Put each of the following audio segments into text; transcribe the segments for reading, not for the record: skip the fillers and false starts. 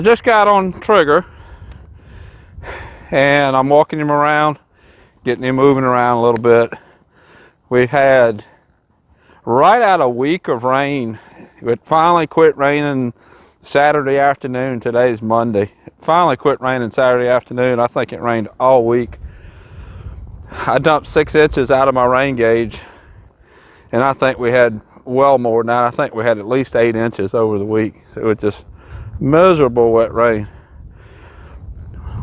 I just got on Trigger and I'm walking him around, getting him moving around a little bit. We had right out a week of rain. It finally quit raining Saturday afternoon. Today's Monday. It finally quit raining Saturday afternoon. I think it rained all week. I dumped 6 inches out of my rain gauge, and I think we had well more than that. I think we had at least 8 inches over the week. So it was just miserable wet rain.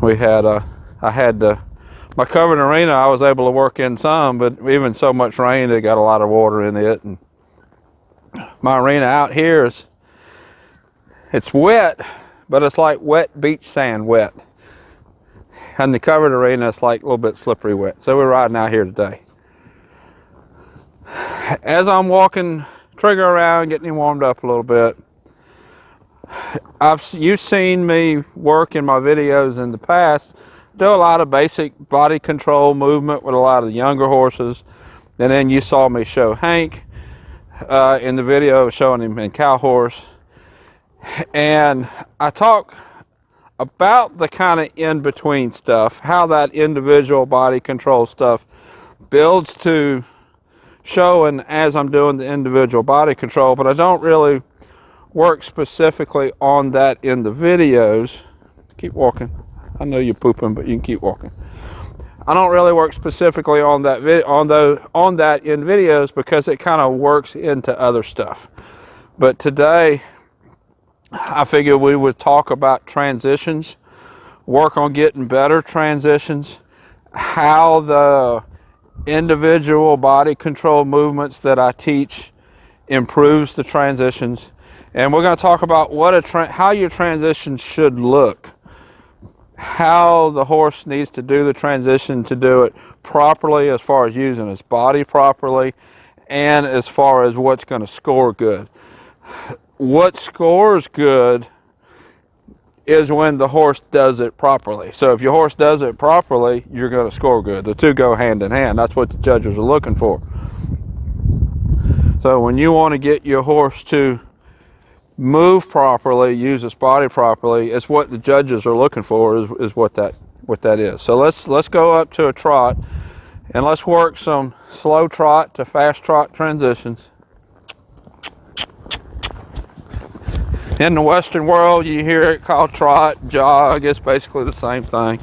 We had my covered arena. I was able to work in some, but even so much rain, it got a lot of water in it. And my arena out here it's wet, but it's like wet beach sand wet. And the covered arena, it's like a little bit slippery wet. So we're riding out here today. As I'm walking Trigger around, getting him warmed up a little bit, you've seen me work in my videos in the past, do a lot of basic body control movement with a lot of the younger horses. And then you saw me show Hank in the video showing him in cow horse. And I talk about the kind of in-between stuff, how that individual body control stuff builds to showing as I'm doing the individual body control, but I don't really work specifically on that in the videos. Keep walking. I know you're pooping, but you can keep walking. I don't really work specifically on that on that in videos because it kind of works into other stuff. But today, I figured we would talk about transitions, work on getting better transitions, how the individual body control movements that I teach improves the transitions. And we're going to talk about how your transition should look, how the horse needs to do the transition to do it properly as far as using his body properly, and as far as what's going to score good. What scores good is when the horse does it properly. So if your horse does it properly, you're going to score good. The two go hand in hand. That's what the judges are looking for. So when you want to get your horse to move properly, use its body properly, it's what the judges are looking for, is what that is. So let's go up to a trot and let's work some slow trot to fast trot transitions. In the Western world, you hear it called trot, jog. It's basically the same thing.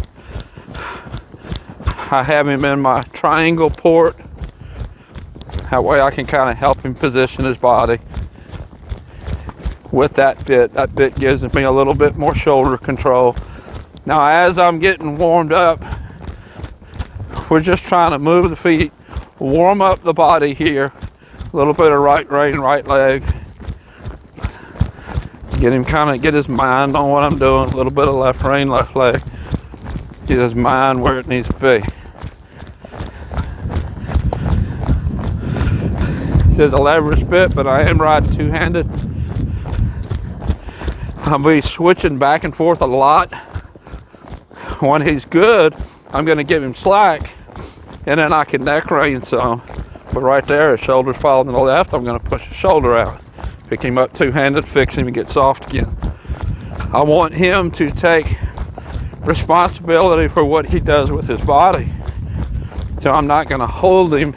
I have him in my triangle port. That way I can kind of help him position his body with that bit. That bit gives me a little bit more shoulder control. Now, as I'm getting warmed up, we're just trying to move the feet, warm up the body here. A little bit of right rein, right leg. Get his mind on what I'm doing. A little bit of left rein, left leg. Get his mind where it needs to be. This is a leverage bit, but I am riding two-handed. I'll be switching back and forth a lot. When he's good, I'm going to give him slack, and then I can neck rein some. But right there, his shoulder's falling to the left. I'm going to push his shoulder out. Pick him up two-handed, fix him, and get soft again. I want him to take responsibility for what he does with his body. So I'm not going to hold him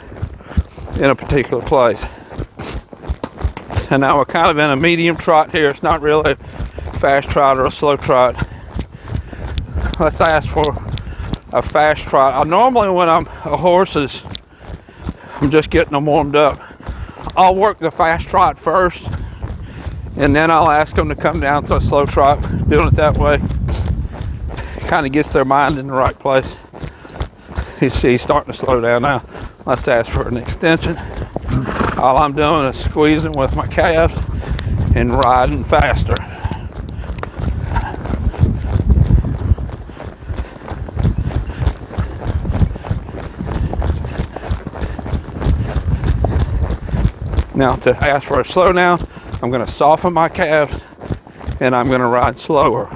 in a particular place. And now we're kind of in a medium trot here. It's not really a fast trot or a slow trot. Let's ask for a fast trot. Normally when I'm just getting them warmed up, I'll work the fast trot first, and then I'll ask them to come down to a slow trot. Doing it that way kind of gets their mind in the right place. You see he's starting to slow down now. Let's ask for an extension. All I'm doing is squeezing with my calves and riding faster. Now to ask for a slow down, I'm going to soften my calves and I'm going to ride slower.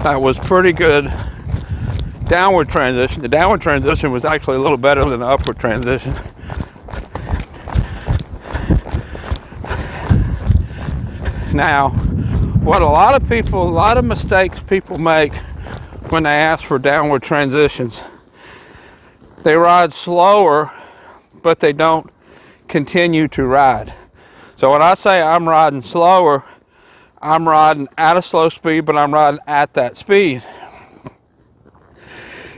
That was pretty good downward transition. The downward transition was actually a little better than the upward transition. Now, what a lot of mistakes people make when they ask for downward transitions, they ride slower, but they don't continue to ride. So when I say I'm riding slower, I'm riding at a slow speed, but I'm riding at that speed.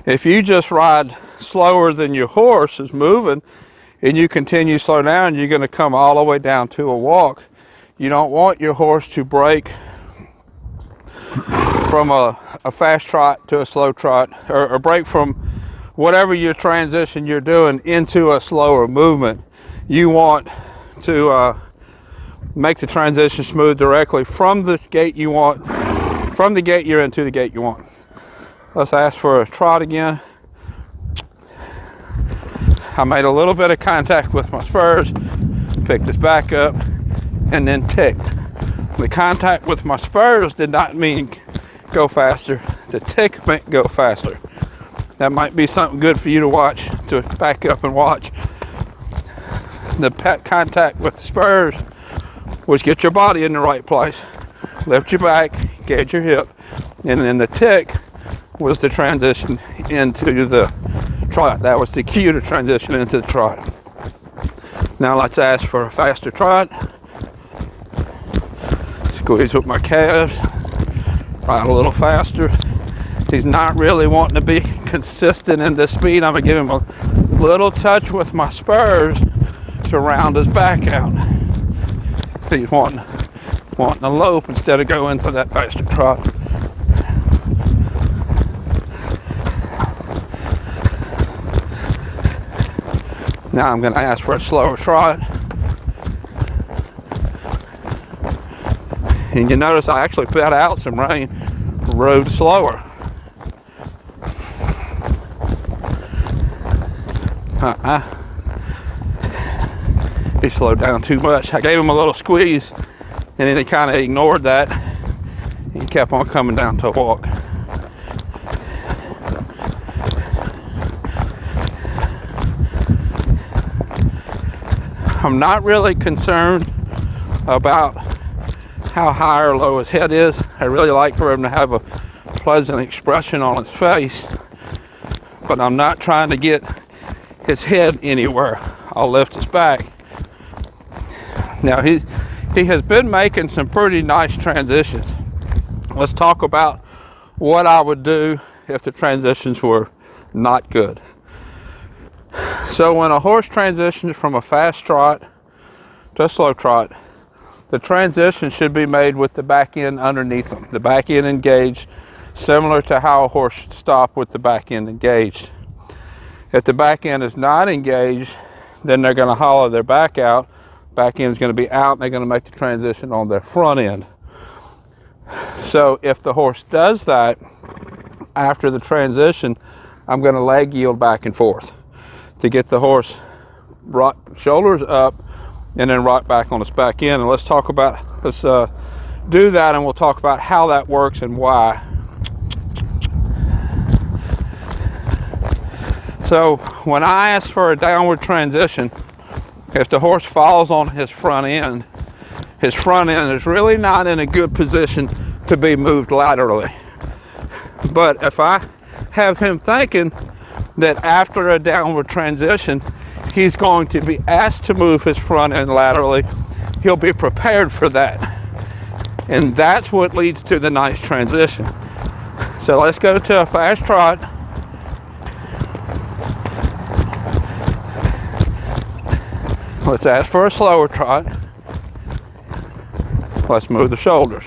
If you just ride slower than your horse is moving and you continue to slow down, you're going to come all the way down to a walk. You don't want your horse to break from a fast trot to a slow trot, or break from whatever your transition you're doing into a slower movement. You want to make the transition smooth directly from the gate you want, from the gate you're in to the gate you want. Let's ask for a trot again. I made a little bit of contact with my spurs, picked this back up, and then ticked. The contact with my spurs did not mean go faster. The tick meant go faster. That might be something good for you to watch, to back up and watch. The contact with the spurs was get your body in the right place, lift your back, gauge your hip, and then the tick was the transition into the trot. That was the cue to transition into the trot. Now let's ask for a faster trot. Squeeze with my calves, ride a little faster. He's not really wanting to be consistent in the speed. I'm gonna give him a little touch with my spurs to round his back out. So he's wanting to lope instead of go into that faster trot. Now I'm going to ask for a slower trot. And you notice I actually put out some rein, rode slower. He slowed down too much. I gave him a little squeeze, and then he kind of ignored that. He kept on coming down to a walk. I'm not really concerned about how high or low his head is. I really like for him to have a pleasant expression on his face, but I'm not trying to get his head anywhere. I'll lift his back. Now he has been making some pretty nice transitions. Let's talk about what I would do if the transitions were not good. So when a horse transitions from a fast trot to a slow trot, the transition should be made with the back end underneath them. The back end engaged, similar to how a horse should stop with the back end engaged. If the back end is not engaged, then they're going to hollow their back out. Back end is going to be out, and they're going to make the transition on their front end. So if the horse does that after the transition, I'm going to leg yield back and forth to get the horse rock shoulders up and then rock back on its back end. And let's do that, and we'll talk about how that works and why. So when I ask for a downward transition, if the horse falls on his front end is really not in a good position to be moved laterally. But if I have him thinking that after a downward transition, he's going to be asked to move his front end laterally, he'll be prepared for that. And that's what leads to the nice transition. So let's go to a fast trot. Let's ask for a slower trot. Let's move the shoulders.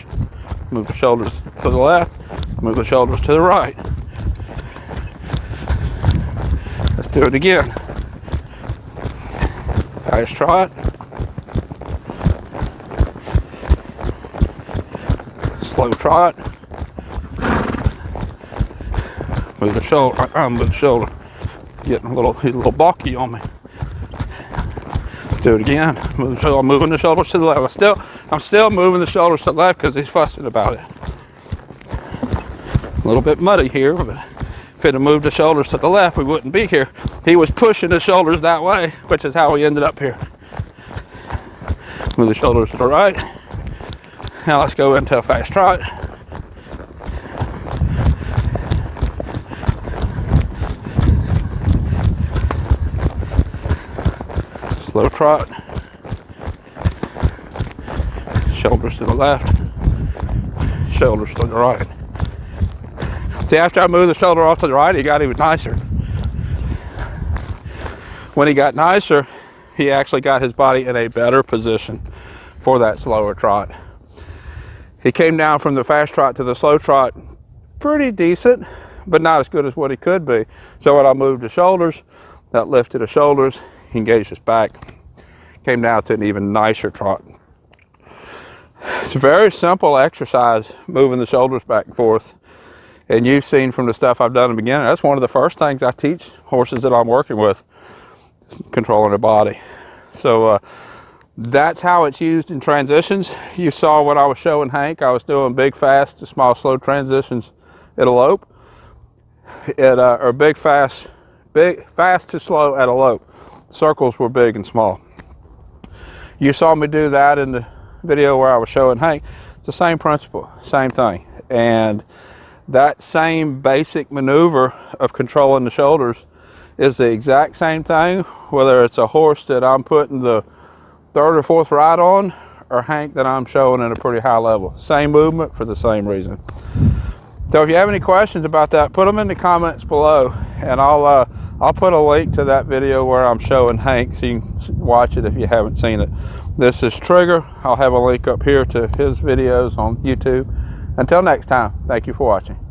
Move the shoulders to the left, move the shoulders to the right. Let's do it again. Fast trot. Slow trot. Move the shoulder. Move the shoulder. He's a little balky on me. Let's do it again. Move the shoulder. I'm moving the shoulders to the left. I'm still moving the shoulders to the left because he's fussing about it. A little bit muddy here, but if it had moved the shoulders to the left, we wouldn't be here. He was pushing the shoulders that way, which is how we ended up here. Move the shoulders to the right. Now let's go into a fast trot. Slow trot. Shoulders to the left, shoulders to the right. See, after I moved the shoulder off to the right, he got even nicer. When he got nicer, he actually got his body in a better position for that slower trot. He came down from the fast trot to the slow trot pretty decent, but not as good as what he could be. So when I moved the shoulders, that lifted the shoulders, he engaged his back, came down to an even nicer trot. It's a very simple exercise, moving the shoulders back and forth. And you've seen from the stuff I've done in the beginning, that's one of the first things I teach horses that I'm working with, controlling their body. So that's how it's used in transitions. You saw when I was showing Hank, I was doing big fast to small slow transitions at a lope, or big fast to slow at a lope. Circles were big and small. You saw me do that in the video where I was showing Hank. It's the same principle, same thing. And that same basic maneuver of controlling the shoulders is the exact same thing, whether it's a horse that I'm putting the third or fourth ride on, or Hank that I'm showing at a pretty high level. Same movement for the same reason. So if you have any questions about that, put them in the comments below, and I'll put a link to that video where I'm showing Hank so you can watch it if you haven't seen it. This is Trigger. I'll have a link up here to his videos on YouTube. Until next time, thank you for watching.